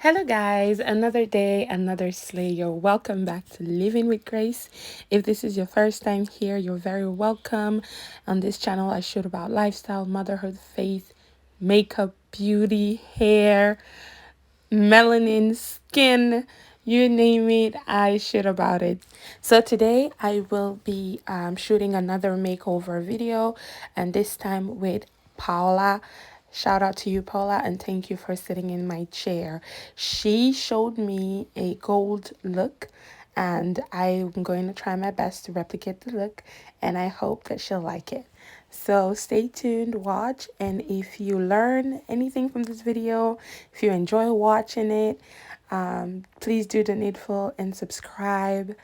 Hello, guys. Another day, another Slayer. Welcome back to Living with Grace. If this is your first time here, you're very welcome. On this channel, I shoot about lifestyle, motherhood, faith, makeup, beauty, hair, melanin, skin, you name it, I shit about it. So today I will be shooting another makeover video, and this time with Paula. Shout out to you, Paula, and thank you for sitting in my chair. She showed me a gold look, and I'm going to try my best to replicate the look, and I hope that she'll like it. So stay tuned, watch, and if you learn anything from this video, if you enjoy watching it, please do the needful and subscribe.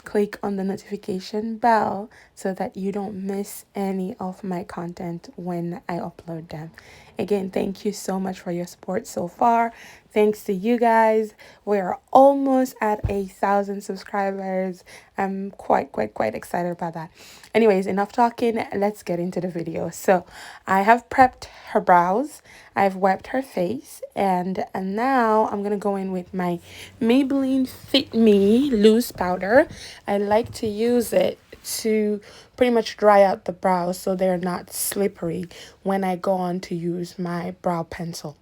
Click on the notification bell so that you don't miss any of my content when I upload them. Again, thank you so much for your support so far. Thanks to you guys, we are almost at 1,000 subscribers. I'm quite excited about that. Anyways, enough talking, let's get into the video. So I have prepped her brows, I've wiped her face, and now I'm gonna go in with my Maybelline Fit Me loose powder. I like to use it to pretty much dry out the brows so they're not slippery when I go on to use my brow pencil.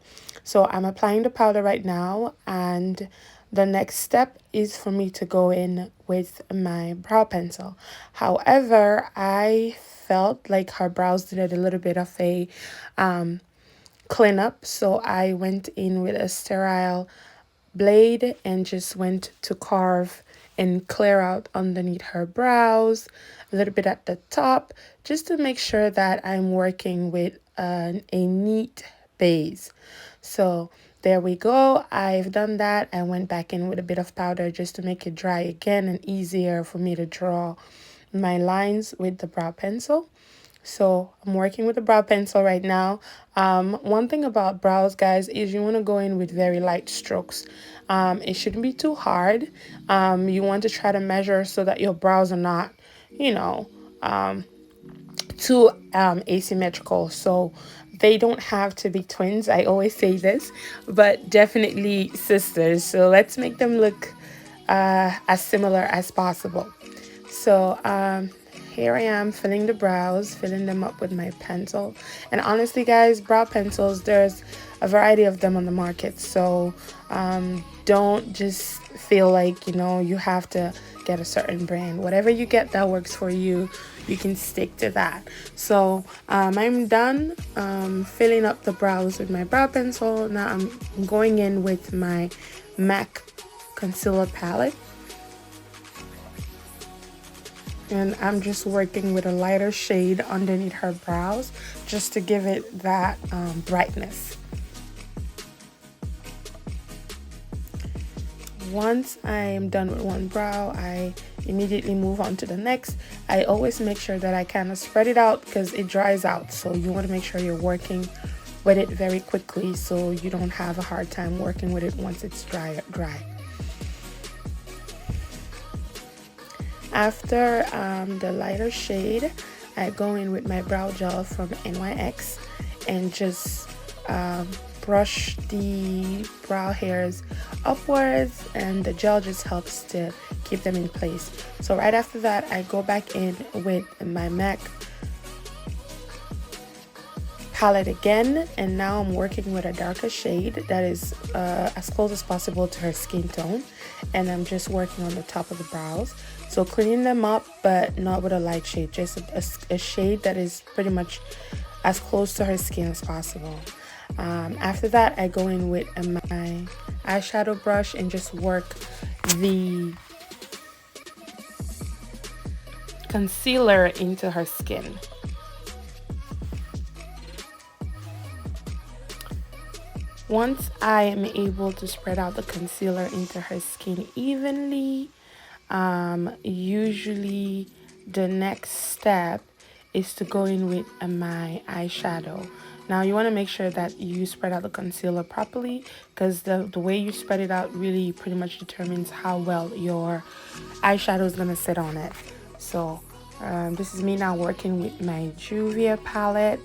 So I'm applying the powder right now, and the next step is for me to go in with my brow pencil. However, I felt like her brows needed a little bit of a clean up, so I went in with a sterile blade and just went to carve and clear out underneath her brows, a little bit at the top, just to make sure that I'm working with a neat base. So there we go. I've done that. I went back in with a bit of powder just to make it dry again and easier for me to draw my lines with the brow pencil. So I'm working with a brow pencil right now. One thing about brows, guys, is you want to go in with very light strokes. It shouldn't be too hard. You want to try to measure so that your brows are not, you know, too asymmetrical. So they don't have to be twins. I always say this, but definitely sisters. So let's make them look as similar as possible. So here I am filling the brows, filling them up with my pencil. And honestly, guys, brow pencils, there's a variety of them on the market. So don't just feel like, you have to get a certain brand. Whatever you get that works for you, you can stick to that. So I'm done filling up the brows with my brow pencil. Now I'm going in with my MAC concealer palette. And I'm just working with a lighter shade underneath her brows just to give it that brightness. Once I am done with one brow, I immediately move on to the next. I always make sure that I kind of spread it out because it dries out. So you want to make sure you're working with it very quickly so you don't have a hard time working with it once it's dry. After the lighter shade, I go in with my brow gel from NYX and just brush the brow hairs upwards, and the gel just helps to keep them in place. So right after that, I go back in with my MAC palette again, and now I'm working with a darker shade that is as close as possible to her skin tone, and I'm just working on the top of the brows. So cleaning them up, but not with a light shade, just a shade that is pretty much as close to her skin as possible. After that, I go in with my eyeshadow brush and just work the concealer into her skin. Once I am able to spread out the concealer into her skin evenly, usually the next step is to go in with my eyeshadow. Now you want to make sure that you spread out the concealer properly, because the way you spread it out really pretty much determines how well your eyeshadow is going to sit on it. So this is me now working with my Juvia palette,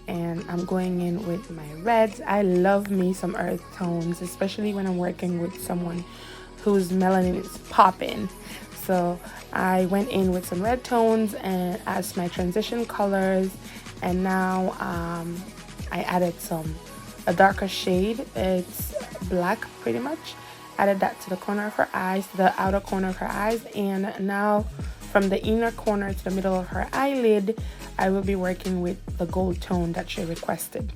and I'm going in with my reds. I love me some earth tones, especially when I'm working with someone whose melanin is popping. So I went in with some red tones and as my transition colors, and now I added a darker shade. It's black pretty much. Added that to the corner of her eyes, to the outer corner of her eyes, and now from the inner corner to the middle of her eyelid, I will be working with the gold tone that she requested.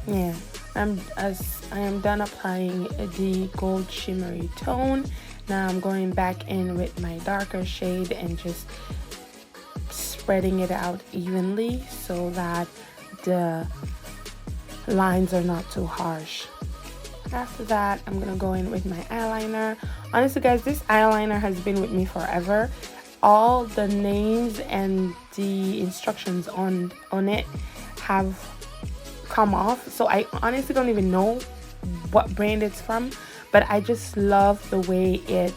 Yeah, as I am done applying the gold shimmery tone, now I'm going back in with my darker shade and just spreading it out evenly so that the lines are not too harsh. After that, I'm gonna go in with my eyeliner. Honestly guys, this eyeliner has been with me forever. All the names and the instructions on it have come off, so I honestly don't even know what brand it's from, but I just love the way it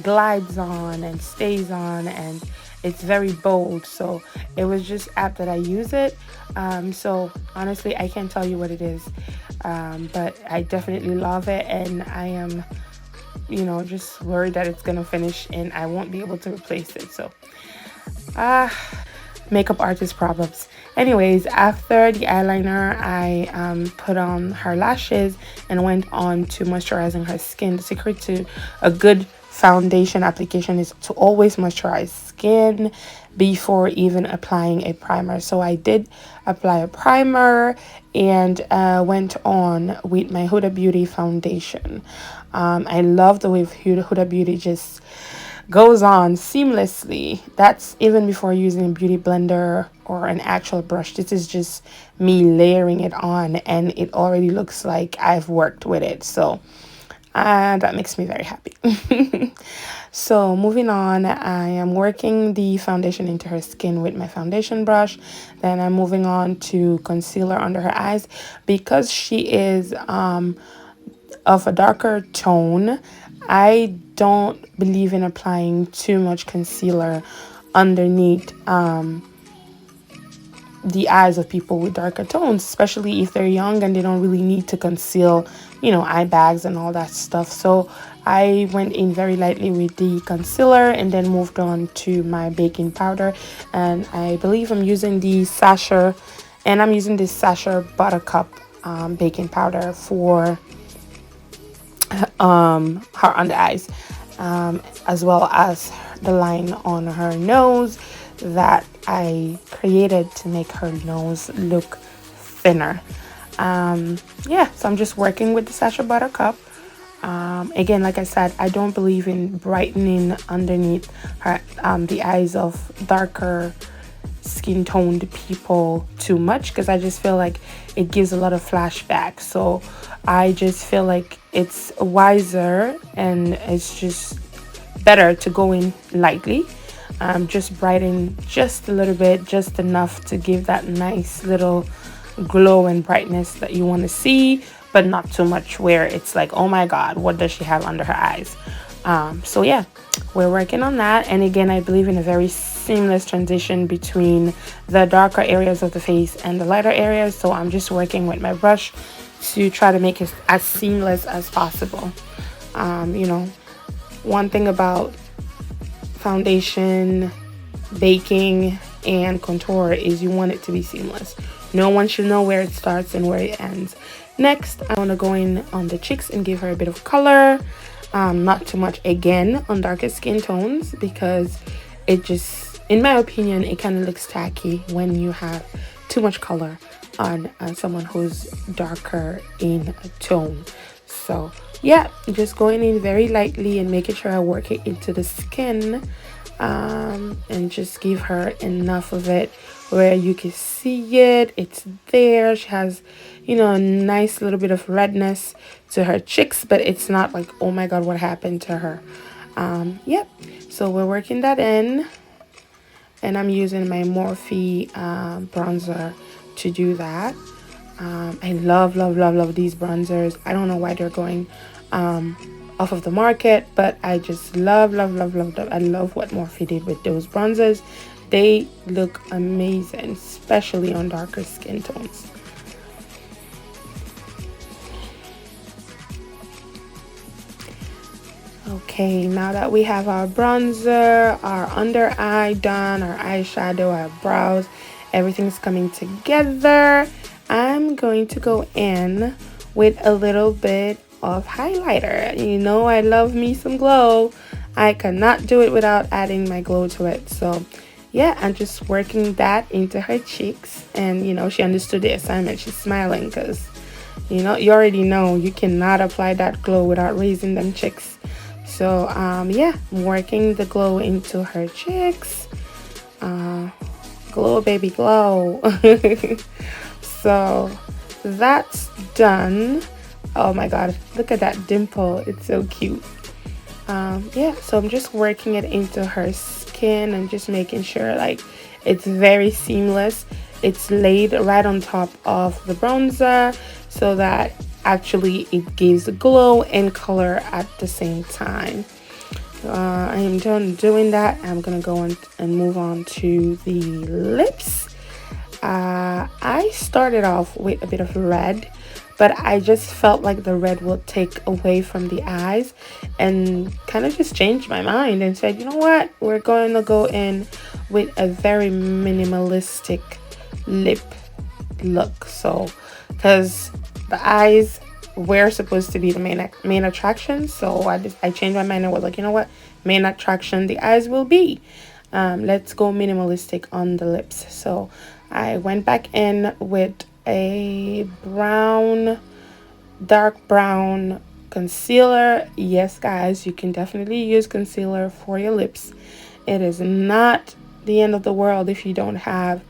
glides on and stays on, and it's very bold. So it was just apt that I use it. So honestly, I can't tell you what it is, but I definitely love it, and I am, just worried that it's gonna finish and I won't be able to replace it. So makeup artist problems. Anyways, after the eyeliner, I put on her lashes and went on to moisturizing her skin. The secret to a good foundation application is to always moisturize skin before even applying a primer. So I did apply a primer and went on with my Huda Beauty foundation. I love the way Huda Beauty just goes on seamlessly. That's even before using a beauty blender or an actual brush. This is just me layering it on and it already looks like I've worked with it. So that makes me very happy. So moving on, I am working the foundation into her skin with my foundation brush. Then I'm moving on to concealer under her eyes because she is of a darker tone. I don't believe in applying too much concealer underneath the eyes of people with darker tones, especially if they're young and they don't really need to conceal, eye bags and all that stuff. So I went in very lightly with the concealer and then moved on to my baking powder. And I believe I'm using the Sacha, and I'm using this Sacha Buttercup baking powder for her under eyes, as well as the line on her nose that I created to make her nose look thinner. Yeah, so I'm just working with the Sacha Buttercup. Again, like I said, I don't believe in brightening underneath her the eyes of darker skin toned people too much, because I just feel like it gives a lot of flashback. So I just feel like it's wiser and it's just better to go in lightly, just brighten just a little bit, just enough to give that nice little glow and brightness that you want to see, but not too much where it's like, oh my god, what does she have under her eyes? So yeah, we're working on that. And again, I believe in a very seamless transition between the darker areas of the face and the lighter areas. So I'm just working with my brush to try to make it as seamless as possible. One thing about foundation, baking, and contour is you want it to be seamless. No one should know where it starts and where it ends. Next, I want to go in on the cheeks and give her a bit of color. Not too much again on darker skin tones, because it just, in my opinion, it kind of looks tacky when you have too much color on someone who's darker in tone. So yeah, just going in very lightly and making sure I work it into the skin, and just give her enough of it where you can see it. It's there. She has, a nice little bit of redness to her cheeks, but it's not like, oh my god, what happened to her? Yep. So we're working that in, and I'm using my Morphe bronzer to do that. I love these bronzers. I don't know why they're going off of the market, but I just love, love, love, love them. I love what Morphe did with those bronzers. They look amazing, especially on darker skin tones. Okay, now that we have our bronzer, our under eye done, our eyeshadow, our brows, everything's coming together, I'm going to go in with a little bit of highlighter. You know, I love me some glow. I cannot do it without adding my glow to it. So yeah, I'm just working that into her cheeks. And you know, she understood the assignment. She's smiling because, you know, you already know you cannot apply that glow without raising them cheeks. So yeah, I'm working the glow into her cheeks. Glow, baby, glow. So that's done. Oh my god, look at that dimple. It's so cute. Yeah, so I'm just working it into her skin and just making sure like it's very seamless. It's laid right on top of the bronzer so that actually it gives glow and color at the same time. I am done doing that. I'm gonna go on and move on to the lips. I started off with a bit of red, but I just felt like the red will take away from the eyes, and kind of just changed my mind and said, you know what, we're going to go in with a very minimalistic lip look. So because the eyes were supposed to be the main attraction, so I changed my mind and was like, you know what, main attraction the eyes will be. Let's go minimalistic on the lips. So I went back in with a brown, dark brown concealer. Yes, guys, you can definitely use concealer for your lips. It is not the end of the world if you don't have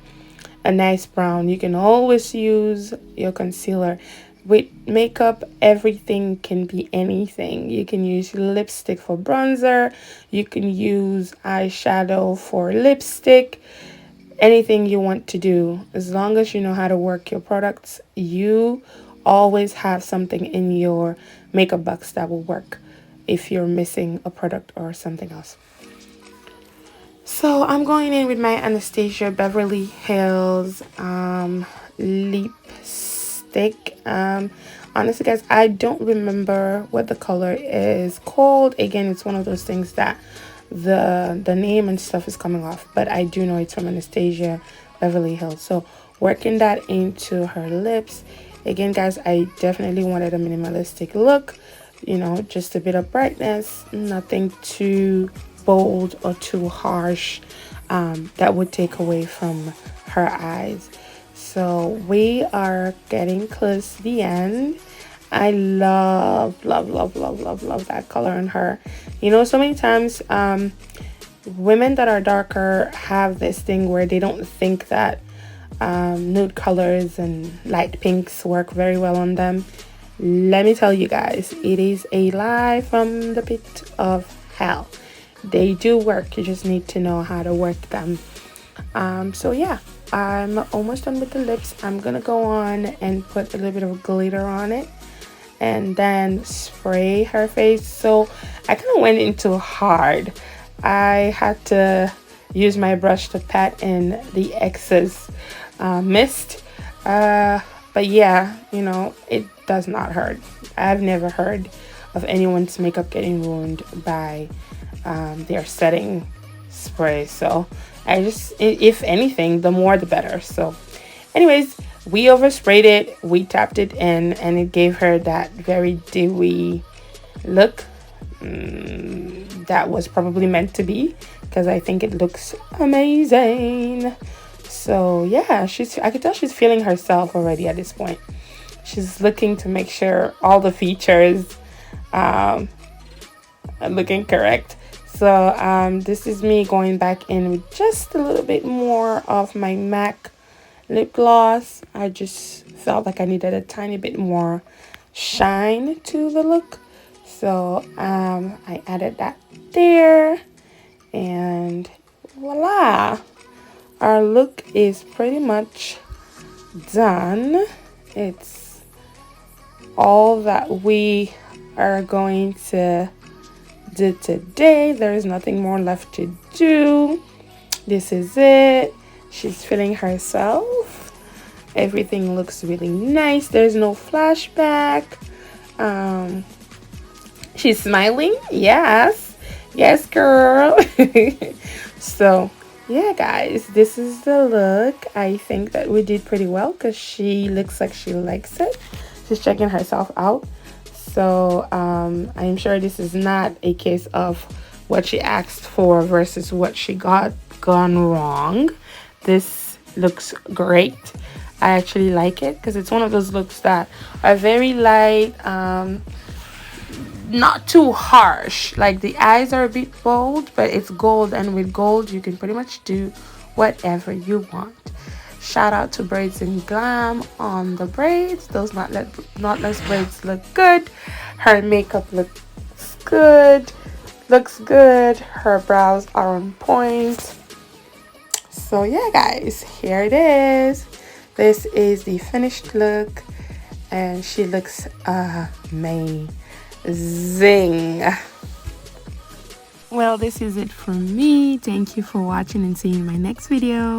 a nice brown. You can always use your concealer. With makeup, everything can be anything. You can use lipstick for bronzer, you can use eyeshadow for lipstick, anything you want to do. As long as you know how to work your products, you always have something in your makeup box that will work if you're missing a product or something else. So I'm going in with my Anastasia Beverly Hills lipstick. Honestly, guys, I don't remember what the color is called. Again, it's one of those things that the name and stuff is coming off, but I do know it's from Anastasia Beverly Hills. So working that into her lips. Again, guys, I definitely wanted a minimalistic look, you know, just a bit of brightness, nothing too bold or too harsh that would take away from her eyes. So we are getting close to the end. I love, love, love, love, love, love that color in her. You know, so many times women that are darker have this thing where they don't think that nude colors and light pinks work very well on them. Let me tell you guys, it is a lie from the pit of hell. They do work, you just need to know how to work them. So yeah, I'm almost done with the lips. I'm gonna go on and put a little bit of glitter on it and then spray her face. So I kind of went into hard. I had to use my brush to pat in the excess mist, but yeah, you know, it does not hurt. I've never heard of anyone's makeup getting ruined by their setting spray. So I just, if anything, the more the better. So anyways, we oversprayed it, we tapped it in, and it gave her that very dewy look. That was probably meant to be, because I think it looks amazing. So yeah, I could tell she's feeling herself already at this point. She's looking to make sure all the features are looking correct. So this is me going back in with just a little bit more of my MAC lip gloss. I just felt like I needed a tiny bit more shine to the look. So I added that there, and voila, our look is pretty much done. It's all that we are going to do today. There is nothing more left to do. This is it. She's feeling herself. Everything looks really nice. There's no flashback. She's smiling. Yes. Yes, girl. So, yeah, guys, this is the look. I think that we did pretty well because she looks like she likes it. She's checking herself out. So, I'm sure this is not a case of what she asked for versus what she got gone wrong. This looks great. I actually like it because it's one of those looks that are very light, not too harsh. Like the eyes are a bit bold, but it's gold, and with gold you can pretty much do whatever you want. Shout out to Braids and Glam on the braids. Those knotless braids look good. Her makeup looks good. Her brows are on point. So yeah, guys, here it is. This is the finished look, and she looks amazing. Well, this is it from me. Thank you for watching, and see you in my next video.